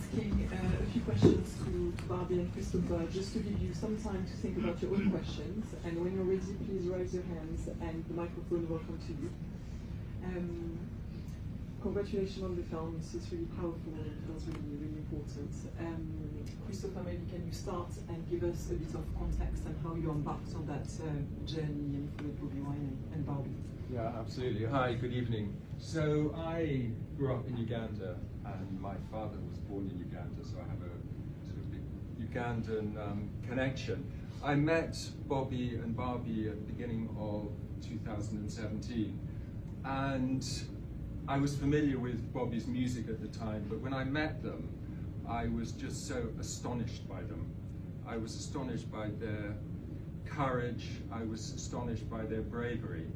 asking a few questions to Barbie and Christopher, just to give you some time to think about your own questions. And when you're ready, please raise your hands and the microphone will come to you. Congratulations on the film. It's really powerful and it feels really, really important. Christopher, maybe can you start and give us a bit of context and how you embarked on that journey in Bobi and Barbie? Yeah, absolutely. Hi, good evening. So I grew up in Uganda and my father was born in Uganda, so I have a sort of big Ugandan connection. I met Bobi and Barbie at the beginning of 2017 and I was familiar with Bobi's music at the time, but when I met them, I was just so astonished by them. I was astonished by their courage, I was astonished by their bravery.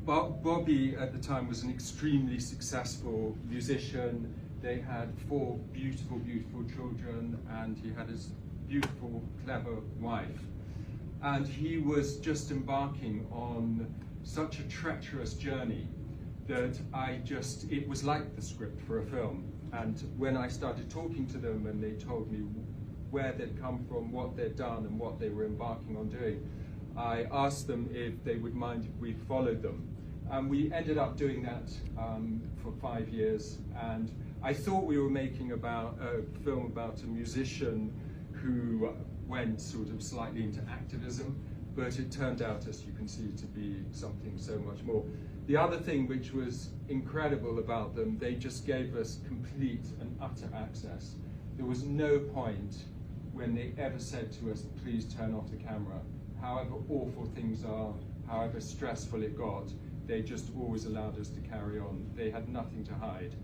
Bobi at the time was an extremely successful musician. They had 4 beautiful, beautiful children, and he had his beautiful, clever wife. And he was just embarking on such a treacherous journey that it was like the script for a film. And when I started talking to them and they told me where they'd come from, what they'd done and what they were embarking on doing, I asked them if they would mind if we followed them. And we ended up doing that for 5 years. And I thought we were making a film about a musician who went sort of slightly into activism, but it turned out, as you can see, to be something so much more. The other thing which was incredible about them, they just gave us complete and utter access. There was no point when they ever said to us, please turn off the camera. However awful things are, however stressful it got, they just always allowed us to carry on. They had nothing to hide.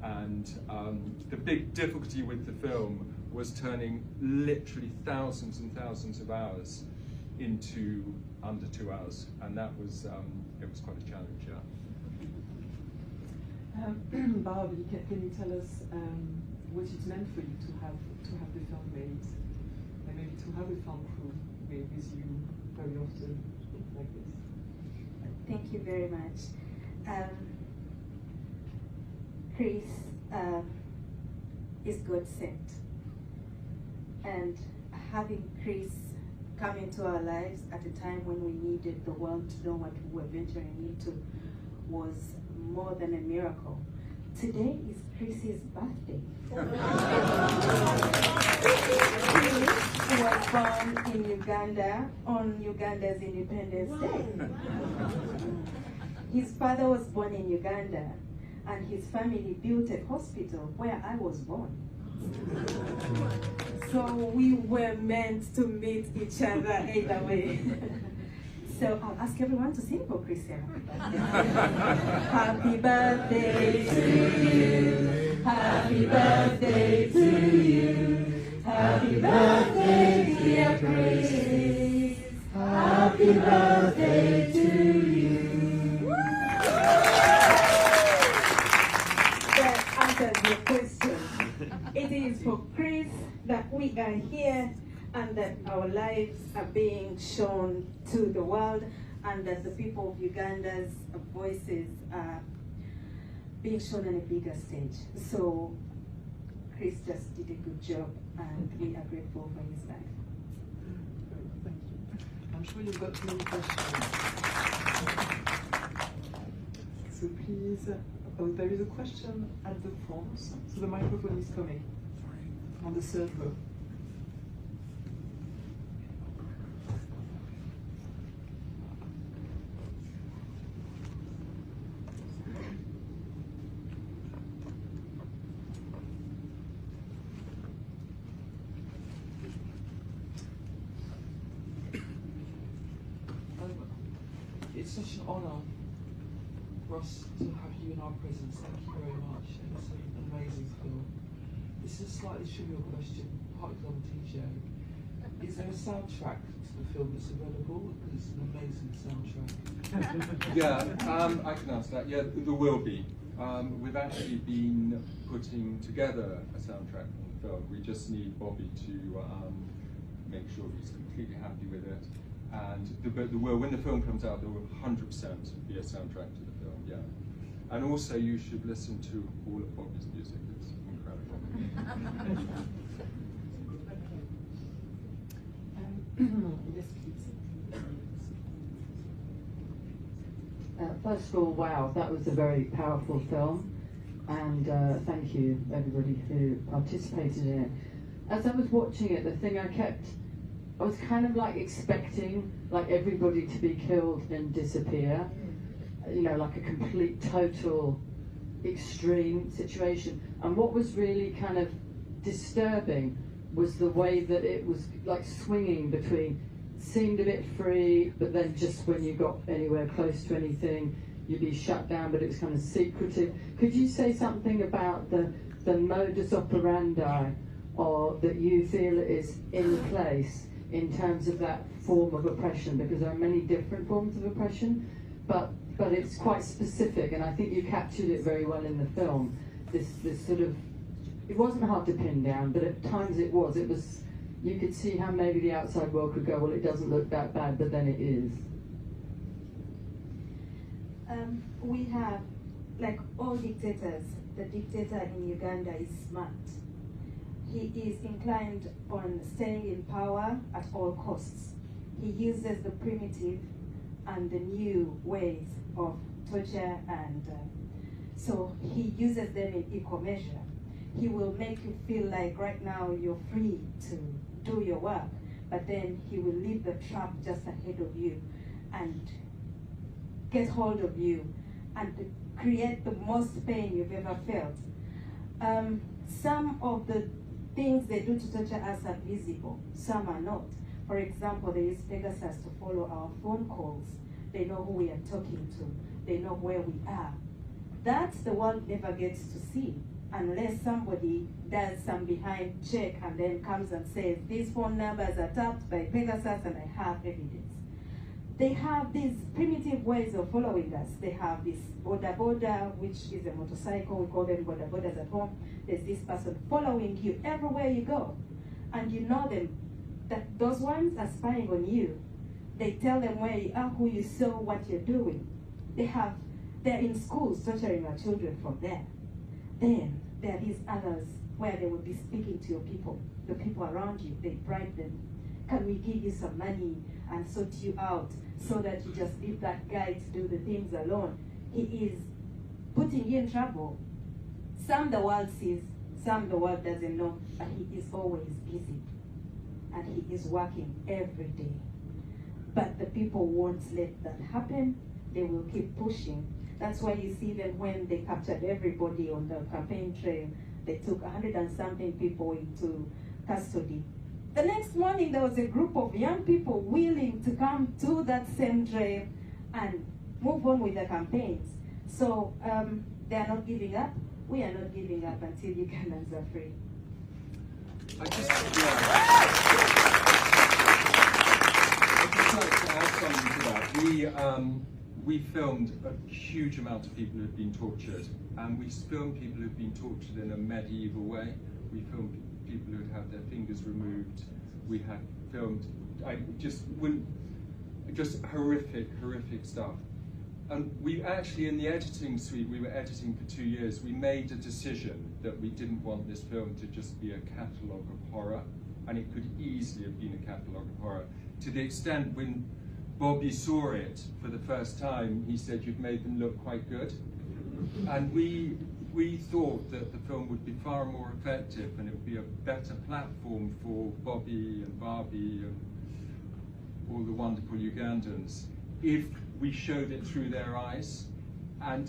And the big difficulty with the film was turning literally thousands and thousands of hours into under 2 hours, and that was it was quite a challenge. Yeah. Barbie, can you tell us what it meant for you to have the film made, and maybe to have a film crew with you very often like this? Thank you very much. Chris is God sent, and having Chris come into our lives at a time when we needed the world to know what we were venturing into was more than a miracle. Today is Chris's birthday. He was born in Uganda on Uganda's Independence Day. His father was born in Uganda and his family built a hospital where I was born. So we were meant to meet each other either way. So I'll ask everyone to sing for Christian. Happy birthday to you. Happy birthday to you. Happy birthday, dear Chris. Happy birthday to you. That answers your question. It is for Chris that we are here and that our lives are being shown to the world and that the people of Uganda's voices are being shown on a bigger stage. So Chris just did a good job and we are grateful for his life. Thank you. I'm sure you've got many questions. So please, there is a question at the front, so the microphone is coming on the third row. It's such an honor for us to have you in our presence. Thank you very much. And it's an amazing film. This is a slightly trivial question, partly on the TJ. Is there a soundtrack to the film that's available? Because it's an amazing soundtrack. Yeah, I can answer that. Yeah, there will be. We've actually been putting together a soundtrack for the film. We just need Bobi to make sure he's completely happy with it. And when the film comes out, there will 100% be a soundtrack to the film, yeah. And also you should listen to all of Bobi's music, it's incredible. Yes, please. First of all, wow, that was a very powerful film, and thank you everybody who participated in it. As I was watching it, the thing I was kind of like expecting like everybody to be killed and disappear, you know, like a complete, total, extreme situation. And what was really kind of disturbing was the way that it was like swinging between, seemed a bit free, but then just when you got anywhere close to anything, you'd be shut down, but it was kind of secretive. Could you say something about the modus operandi, or that you feel is in place in terms of that form of oppression? Because there are many different forms of oppression, but it's quite specific, and I think you captured it very well in the film. This sort of, it wasn't hard to pin down, but at times it was, you could see how maybe the outside world could go, well, it doesn't look that bad, but then it is. We have, like all dictators, the dictator in Uganda is smart. He is inclined on staying in power at all costs. He uses the primitive and the new ways of torture, and so he uses them in equal measure. He will make you feel like right now you're free to do your work, but then he will leave the trap just ahead of you and get hold of you and create the most pain you've ever felt. Some of the things they do to torture us are visible, some are not. For example, they use Pegasus to follow our phone calls. They know who we are talking to. They know where we are. That the world never gets to see unless somebody does some behind check and then comes and says, these phone numbers are tapped by Pegasus and I have evidence. They have these primitive ways of following us. They have this boda, which is a motorcycle. We call them bodas at home. There's this person following you everywhere you go. And you know them, that those ones are spying on you. They tell them where you are, who you saw, what you're doing. They're in schools torturing our children from there. Then there are these others where they will be speaking to your people, the people around you. They bribe them. Can we give you some money and sort you out so that you just leave that guy to do the things alone? He is putting you in trouble. Some the world sees, some the world doesn't know, but he is always busy. And he is working every day. But the people won't let that happen. They will keep pushing. That's why you see them when they captured everybody on the campaign trail. They took 100 and something people into custody. The next morning, there was a group of young people willing to come to that same trail and move on with the campaigns. So they are not giving up. We are not giving up until Ugandans are free. I'd just like to add something to that. We filmed a huge amount of people who've been tortured, and we filmed people who've been tortured in a medieval way. We filmed people who'd had their fingers removed. We had filmed, just horrific stuff. And we actually, in the editing suite, we were editing for 2 years, we made a decision that we didn't want this film to just be a catalogue of horror, and it could easily have been a catalogue of horror, to the extent when Bobi saw it for the first time, he said, "You've made them look quite good." And we thought that the film would be far more effective and it would be a better platform for Bobi and Barbie and all the wonderful Ugandans if we showed it through their eyes. And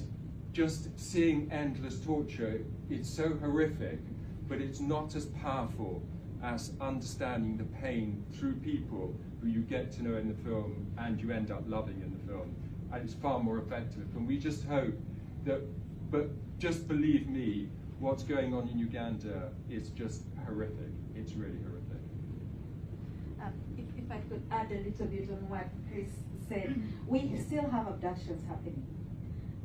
just seeing endless torture, it's so horrific, but it's not as powerful as understanding the pain through people who you get to know in the film and you end up loving in the film. And it's far more effective. And we just hope that, but just believe me, what's going on in Uganda is just horrific. It's really horrific. If I could add a little bit on what Chris said, we still have abductions happening.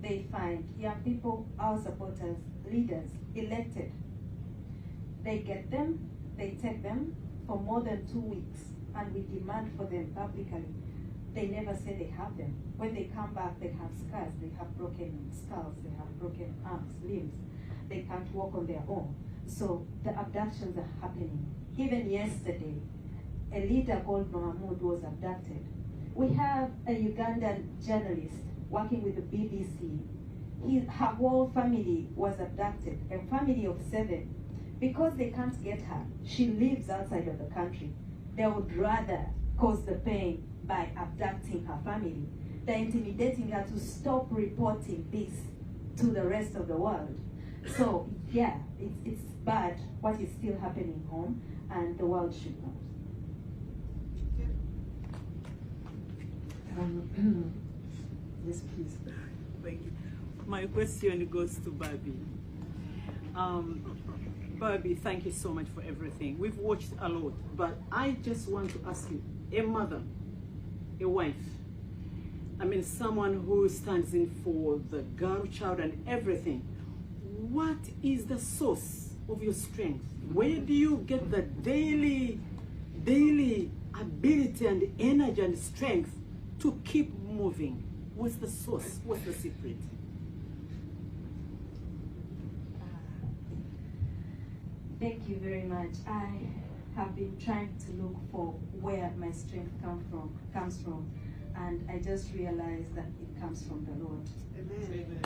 They find young people, our supporters, leaders, elected. They get them, they take them for more than 2 weeks, and we demand for them publicly. they never say they have them. When they come back, they have scars, they have broken skulls, they have broken arms, limbs. They can't walk on their own. So the abductions are happening. Even yesterday, a leader called Mahmoud was abducted. We have a Ugandan journalist working with the BBC. Her whole family was abducted, a family of 7. Because they can't get her, she lives outside of the country. They would rather cause the pain by abducting her family. They're intimidating her to stop reporting this to the rest of the world. So yeah, it's bad what is still happening home, and the world should know. Yes, please. Thank you. My question goes to Barbie. Barbie, thank you so much for everything. We've watched a lot, but I just want to ask you, a mother, a wife, I mean someone who stands in for the girl child and everything, what is the source of your strength? Where do you get the daily ability and energy and strength to keep moving? What's the source? What's the secret? Thank you very much. I have been trying to look for where my strength comes from, and I just realized that it comes from the Lord. Amen.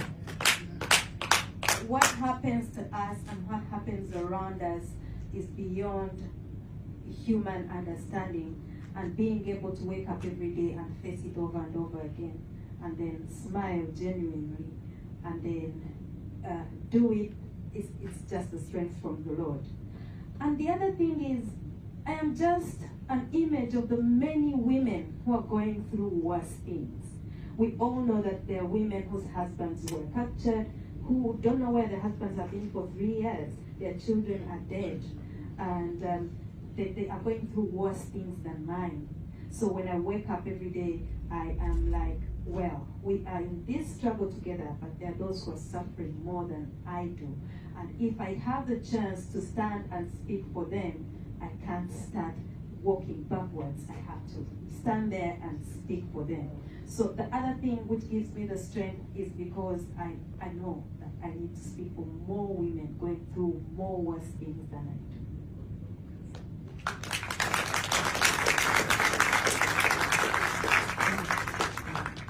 What happens to us and what happens around us is beyond human understanding, and being able to wake up every day and face it over and over again, and then smile genuinely, and then do it. It's just a strength from the Lord. And the other thing is, I am just an image of the many women who are going through worse things. We all know that there are women whose husbands were captured, who don't know where their husbands have been for 3 years. Their children are dead, and they are going through worse things than mine. So when I wake up every day, I am like, well, we are in this struggle together, but there are those who are suffering more than I do. And if I have the chance to stand and speak for them, I can't start walking backwards. I have to stand there and speak for them. So the other thing which gives me the strength is because I know that I need to speak for more women going through more worse things than I do.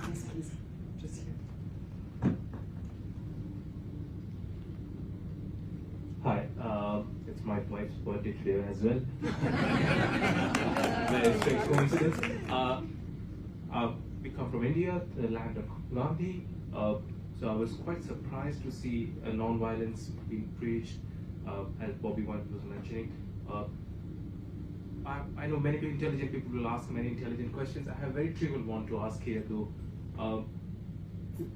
Yes, please. Just here. Hi, it's my wife's birthday today as well. Very strange coincidence. We come from India, the land of Gandhi. So I was quite surprised to see non-violence being preached, as Bobi was mentioning. I know many intelligent people will ask many intelligent questions. I have a very trivial one to ask here though.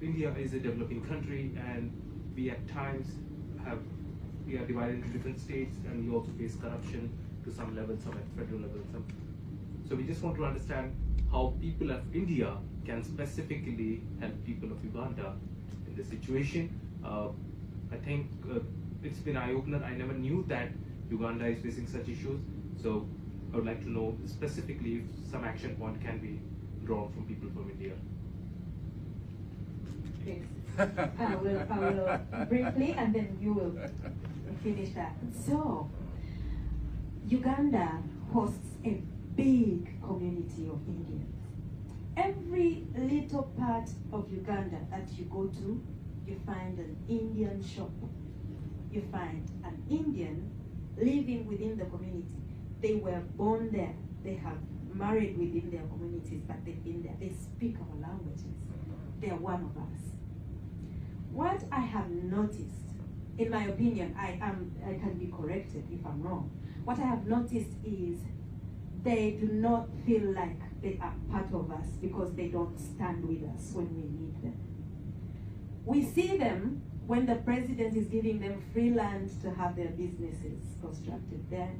India is a developing country, and we at times we are divided into different states, and we also face corruption to some level, some at federal level. So we just want to understand how people of India can specifically help people of Uganda in this situation. I think it's been eye-opener. I never knew that Uganda is facing such issues. So I would like to know specifically if some action point can be drawn from people from India. Please. I will briefly, and then you will finish that. So, Uganda hosts a big community of Indians. Every little part of Uganda that you go to, you find an Indian shop. You find an Indian living within the community. They were born there. They have married within their communities, but they've been there. They speak our languages. They are one of us. What I have noticed, in my opinion, I can be corrected if I'm wrong. What I have noticed is they do not feel like they are part of us because they don't stand with us when we need them. We see them when the president is giving them free land to have their businesses constructed there.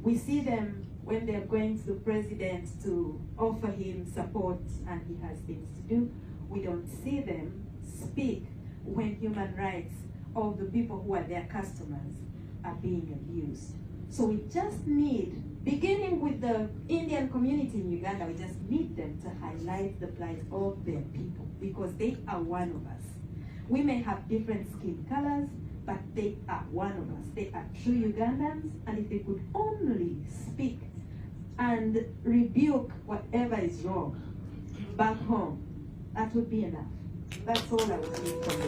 We see them when they're going to the president to offer him support and he has things to do. We don't see them speak when human rights of the people who are their customers are being abused. So we just need beginning with the Indian community in Uganda, we just need them to highlight the plight of their people because they are one of us. We may have different skin colors, but they are one of us. They are true Ugandans, and if they could only speak and rebuke whatever is wrong back home, that would be enough. That's all I would need from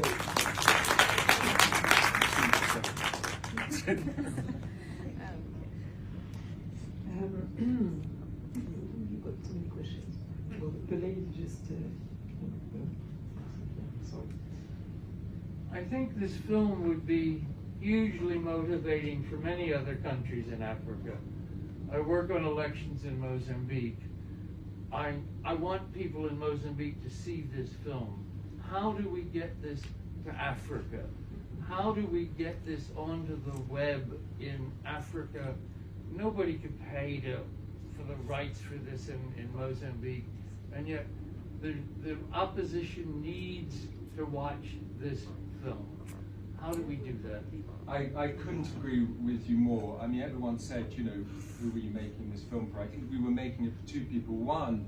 You've got so many questions. Well, the lady just, sorry. I think this film would be hugely motivating for many other countries in Africa. I work on elections in Mozambique. I want people in Mozambique to see this film. How do we get this to Africa? How do we get this onto the web in Africa? Nobody could pay for the rights for this in Mozambique, and yet the opposition needs to watch this film. How do we do that? I couldn't agree with you more. I mean, everyone said, you know, who were you making this film for? I think we were making it for two people. One,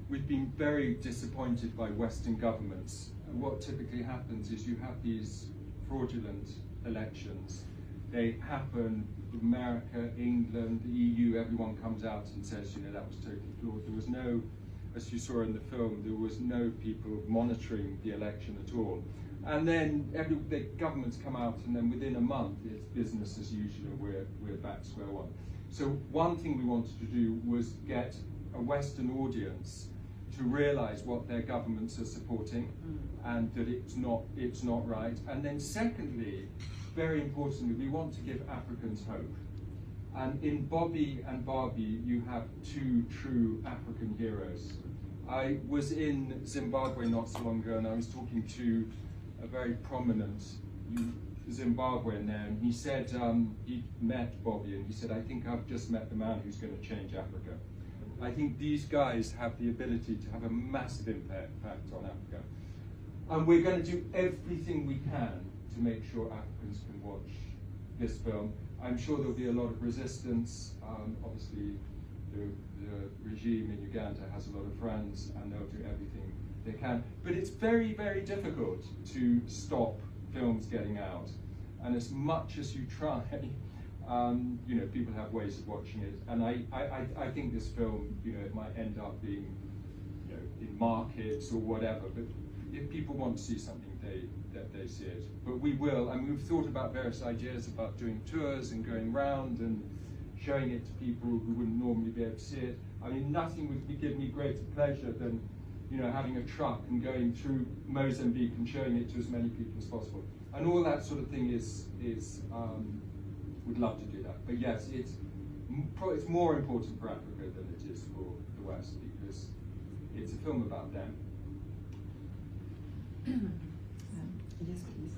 we've been very disappointed by Western governments. And what typically happens is you have these fraudulent elections. They happen in America, England, the EU, everyone comes out and says, you know, that was totally flawed. There was no, as you saw in the film, there was no people monitoring the election at all. And then the governments come out, and then within a month, it's business as usual. We're back to square one. So one thing we wanted to do was get a Western audience to realise what their governments are supporting, and that it's not right. And then secondly, very importantly, we want to give Africans hope. And in Bobi and Barbie, you have two true African heroes. I was in Zimbabwe not so long ago, and I was talking to a very prominent Zimbabwean there, and he said he met Bobi, and he said, I think I've just met the man who's going to change Africa. I think these guys have the ability to have a massive impact on Africa. And we're going to do everything we can to make sure Africans can watch this film. I'm sure there'll be a lot of resistance. Obviously, the regime in Uganda has a lot of friends, and they'll do everything they can. But it's very, very difficult to stop films getting out. And as much as you try, you know, people have ways of watching it. And I think this film, you know, it might end up being, you know, in markets or whatever. But if people want to see something, they see it. But we will, and we've thought about various ideas about doing tours and going round and showing it to people who wouldn't normally be able to see it. I mean, nothing would give me greater pleasure than, you know, having a truck and going through Mozambique and showing it to as many people as possible. And all that sort of thing would love to do that. But yes, it's more important for Africa than it is for the West, because it's a film about them. Yes, please.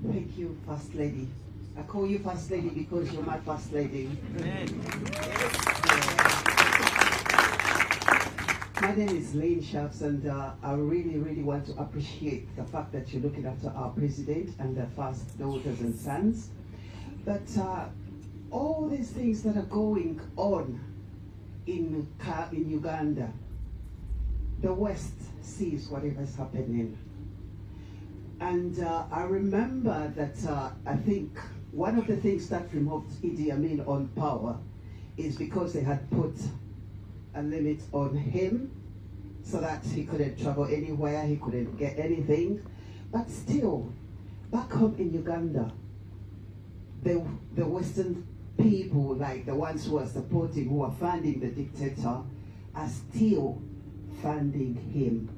Thank you, First Lady. I call you First Lady because you're my First Lady. My name is Lane Sharps, and I really, really want to appreciate the fact that you're looking after our president and their first daughters and sons. But all these things that are going on in Uganda, the West sees whatever is happening. And I remember that I think one of the things that removed Idi Amin on power is because they had put a limit on him so that he couldn't travel anywhere, he couldn't get anything. But still, back home in Uganda, the Western people, like the ones who are supporting, who are funding the dictator, are still funding him.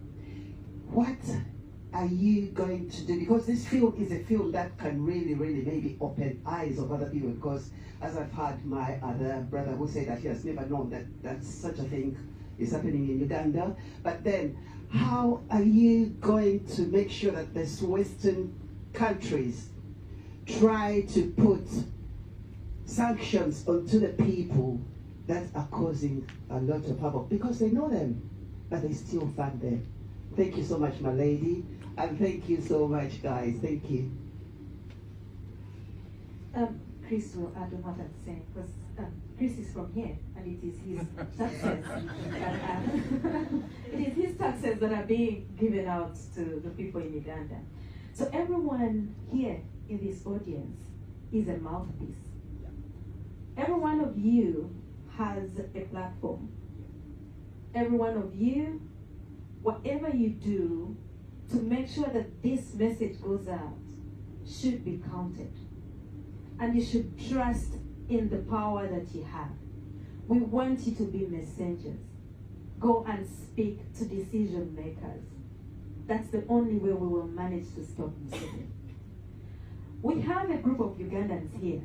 What are you going to do? Because this film is a film that can really, really maybe open eyes of other people, because as I've heard my other brother who said that he has never known that such a thing is happening in Uganda. But then, how are you going to make sure that these Western countries try to put sanctions onto the people that are causing a lot of havoc? Because they know them, but they still fund them. Thank you so much, my lady. And thank you so much, guys. Thank you. Chris will add on what I'm saying, because Chris is from here, and it is his taxes it is his taxes that are being given out to the people in Uganda. So everyone here in this audience is a mouthpiece. Every one of you has a platform. Every one of you, whatever you do to make sure that this message goes out should be counted. And you should trust in the power that you have. We want you to be messengers. Go and speak to decision makers. That's the only way we will manage to stop Museveni. We have a group of Ugandans here.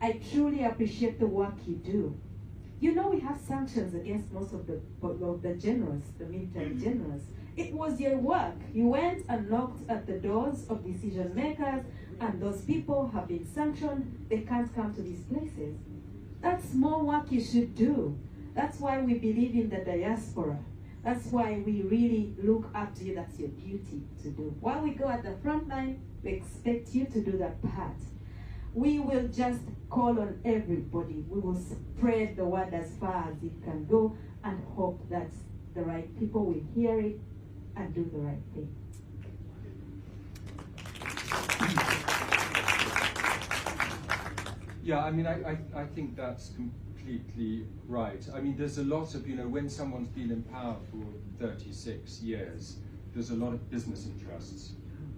I truly appreciate the work you do. You know we have sanctions against most of the generals, the military generals. It was your work. You went and knocked at the doors of decision makers, and those people have been sanctioned. They can't come to these places. That's more work you should do. That's why we believe in the diaspora. That's why we really look up to you. That's your duty to do. While we go at the front line, we expect you to do that part. We will just call on everybody. We will spread the word as far as it can go and hope that the right people will hear it and do the right thing. Yeah, I mean, I think that's completely right. I mean, there's a lot of, when someone's been in power for 36 years, there's a lot of business interests.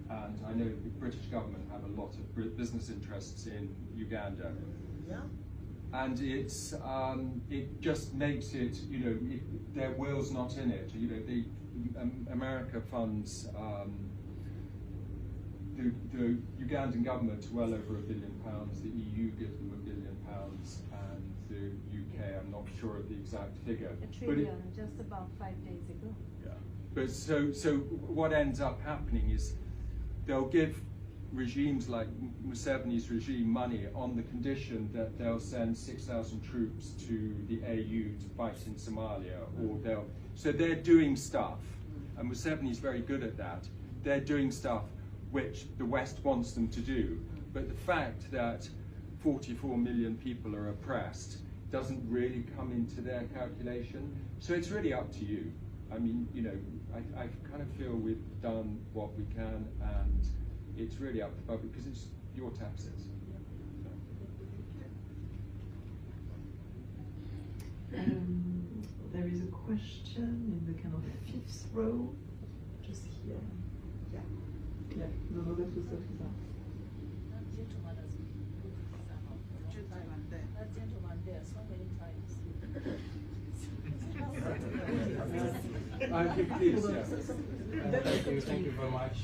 And I know the British government have a lot of business interests in Uganda. Yeah. And it's, it just makes it, their will's not in it. The America funds the Ugandan government well over £1 billion. The EU gives them £1 billion, and the UK, I'm not sure of the exact figure. $1 trillion, just about 5 days ago. Yeah. But so what ends up happening is they'll give regimes like Museveni's regime money on the condition that they'll send 6,000 troops to the AU to fight in Somalia, or so they're doing stuff, and Museveni's very good at that. They're doing stuff which the West wants them to do, but the fact that 44 million people are oppressed doesn't really come into their calculation. So it's really up to you. I mean, I kind of feel we've done what we can, and it's really up to the public because it's your taxes. There is a question in the kind of 5th row, just here. Yeah. Yeah. No, that was that. That gentleman there so many times. Thank you very much,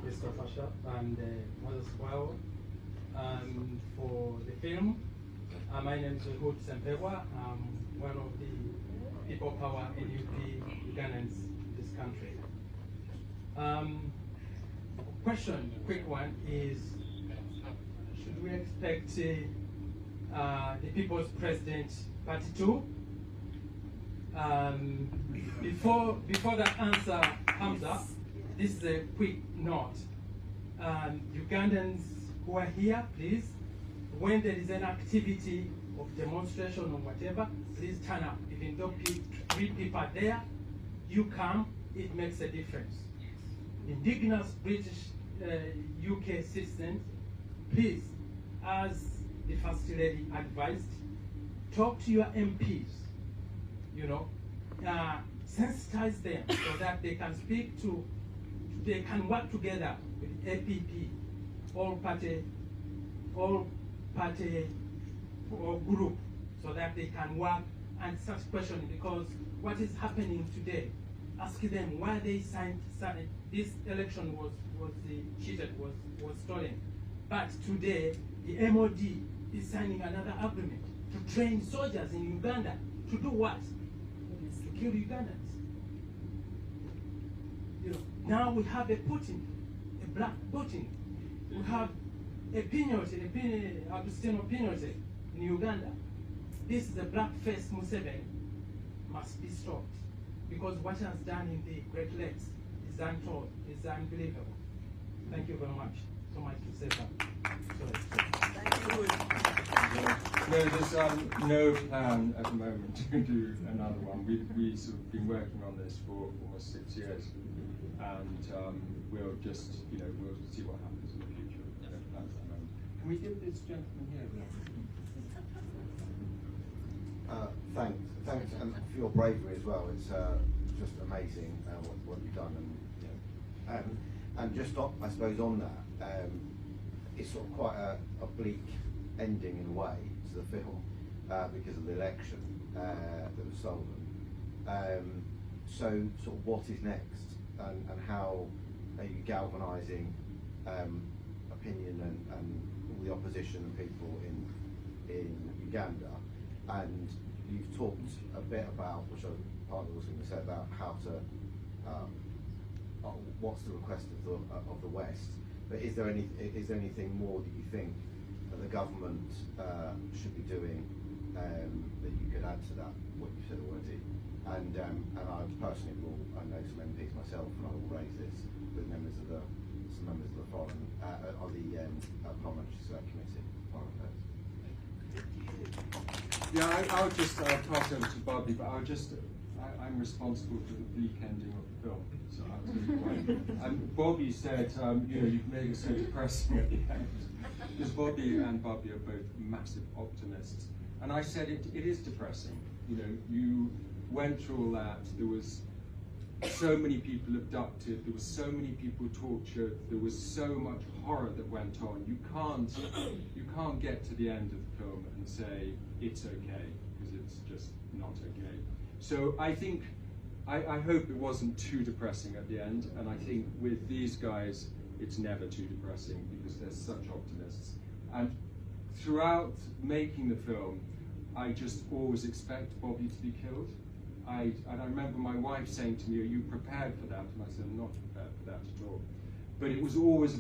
Mr. Fasha and Moses Wow, for the film. My name is Hood Sempewa. I'm one of the people power NUP Ugandans in this country. Question, quick one, is should we expect the People's President Part 2? Before that answer comes up, this is a quick note. Ugandans who are here, please, when there is an activity of demonstration or whatever, please turn up. Even though 3 people are there, you come, it makes a difference. Indigenous British UK citizens, please, as the First Lady advised, talk to your MPs, sensitize them so that they can speak to, they can work together with APP, all party or group, so that they can work and start questioning, because what is happening today, ask them why they signed this election was cheated, was stolen. But today, the MOD is signing another agreement to train soldiers in Uganda to do what? To kill Ugandans. Now we have a Putin, a black Putin. We have a Pinochet, Agustino Pinochet in Uganda. This is a black-faced Museveni, must be stopped, because what he has done in the Great Lakes is untold, is unbelievable. Thank you very much. so much to say that. No, there's no plan at the moment to do another one. We sort of been working on this for almost 6 years, and we'll just, we'll see what happens in the future. No plans at the moment. Can we give this gentleman here? Thanks, and for your bravery as well. It's just amazing what you've done, and just I suppose on that, it's sort of quite a bleak ending in a way to the film because of the election that was stolen. So sort of what is next, and how are you galvanising opinion and all the opposition and people in Uganda? And you've talked a bit about, which I partly was going to say, about how to what's the request of the West. But is there anything more that you think that the government should be doing that you could add to that, what you said already? And I personally I know some MPs myself, and I will raise this with some members of the foreign parliamentary committee, foreign affairs. Yeah, I'll just pass over to Barbie, but I'm responsible for the bleak ending of the film, so I'll tell you why. And Bobi said, you've made it so depressing at the end, because Bobi and Barbie are both massive optimists, and I said it is depressing. You went through all that. There was so many people abducted. There was so many people tortured. There was so much horror that went on. You can't get to the end of the film and say it's okay, because it's just not okay. So I think, I hope it wasn't too depressing at the end, and I think with these guys, it's never too depressing because they're such optimists. And throughout making the film, I just always expect Bobi to be killed. And I remember my wife saying to me, "Are you prepared for that?" And I said, "I'm not prepared for that at all." But it was always a